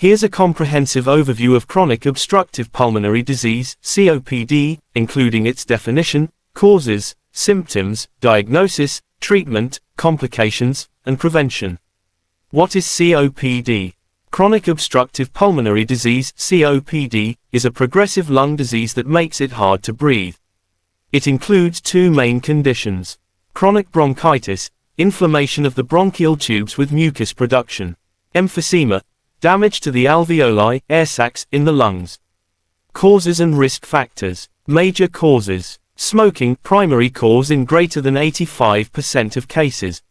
Here's a comprehensive overview of chronic obstructive pulmonary disease, COPD, including its definition, causes, symptoms, diagnosis, treatment, complications, and prevention. What is COPD? Chronic obstructive pulmonary disease, COPD, is a progressive lung disease that makes it hard to breathe. It includes two main conditions: chronic bronchitis, inflammation of the bronchial tubes with mucus production; emphysema, damage to the alveoli, air sacs, in the lungs. Causes and risk factors. Major causes: smoking, primary cause in greater than 85% of cases.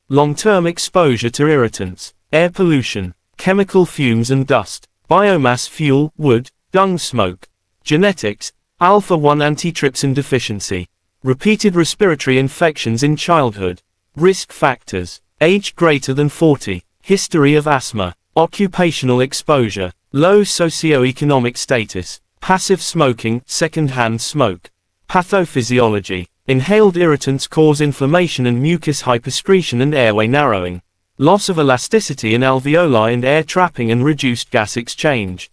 Long-term exposure to irritants, air pollution, chemical fumes and dust, biomass fuel, wood, dung smoke. Genetics: alpha-1 antitrypsin deficiency. Repeated respiratory infections in childhood. Risk factors: age greater than 40, history of asthma, occupational exposure, low socioeconomic status, passive smoking, second-hand smoke. Pathophysiology: inhaled irritants cause inflammation and mucus hypersecretion and airway narrowing. Loss of elasticity in alveoli and air trapping and reduced gas exchange.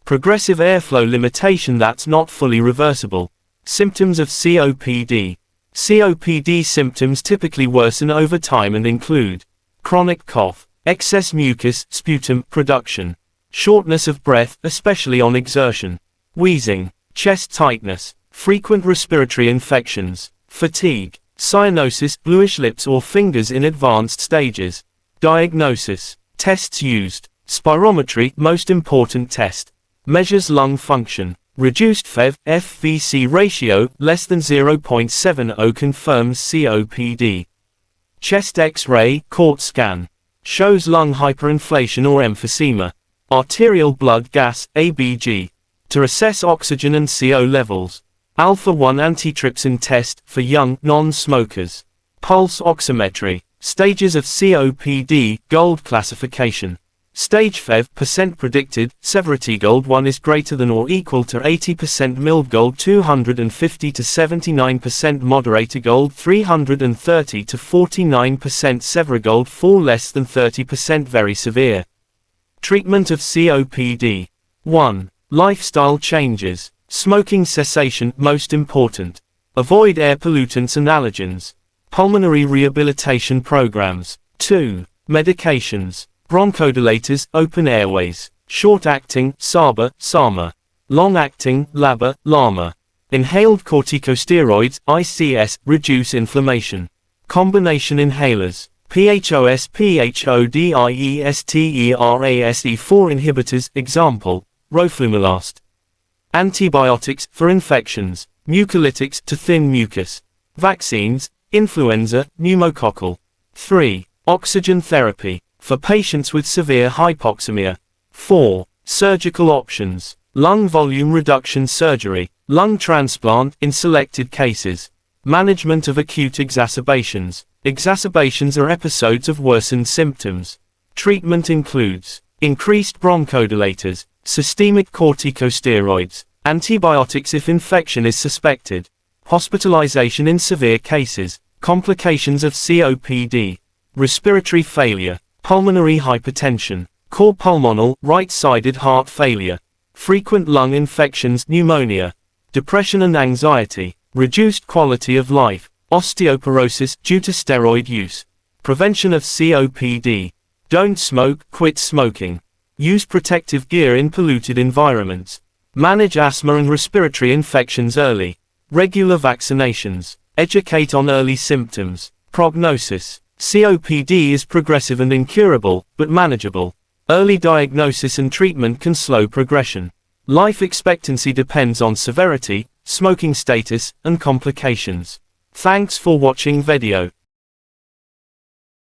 Progressive airflow limitation that's not fully reversible. Symptoms of COPD. COPD symptoms typically worsen over time and include chronic cough, excess mucus, sputum production, shortness of breath, especially on exertion, wheezing, chest tightness, frequent respiratory infections, fatigue, cyanosis, bluish lips or fingers in advanced stages. Diagnosis. Tests used: spirometry, most important test, measures lung function. Reduced FVC ratio, less than 0.70, confirms COPD. Chest X-ray, CORT scan, shows lung hyperinflation or emphysema. Arterial blood gas, ABG, to assess oxygen and CO levels. Alpha-1 antitrypsin test, for young, non-smokers. Pulse oximetry. Stages of COPD, GOLD classification. Stage %, predicted, severity GOLD 1 is greater than or equal to 80%, mild GOLD 250 to 79%, moderate GOLD 330 to 49%, severe GOLD 4 less than 30%, very severe. Treatment of COPD. 1. Lifestyle changes. Smoking cessation, most important. Avoid air pollutants and allergens. Pulmonary rehabilitation programs. 2. Medications. Bronchodilators, open airways. Short-acting, SABA, SAMA. Long-acting, LABA, LAMA. Inhaled corticosteroids, ICS, reduce inflammation. Combination inhalers. PHOS, PHODIESTERASE4 inhibitors, example, roflumilast. Antibiotics, for infections. Mucolytics, to thin mucus. Vaccines, influenza, pneumococcal. 3. Oxygen therapy, for patients with severe hypoxemia. 4. Surgical options. Lung volume reduction surgery, lung transplant in selected cases. Management of acute exacerbations. Exacerbations are episodes of worsened symptoms. Treatment includes increased bronchodilators, systemic corticosteroids, antibiotics if infection is suspected, hospitalization in severe cases, complications of COPD, respiratory failure, pulmonary hypertension, core pulmonal, right-sided heart failure, frequent lung infections, pneumonia, depression and anxiety, reduced quality of life, osteoporosis due to steroid use. Prevention of COPD. Don't smoke, quit smoking. Use protective gear in polluted environments. Manage asthma and respiratory infections early. Regular vaccinations. Educate on early symptoms. Prognosis. COPD is progressive and incurable, but manageable. Early diagnosis and treatment can slow progression. Life expectancy depends on severity, smoking status, and complications. Thanks for watching video.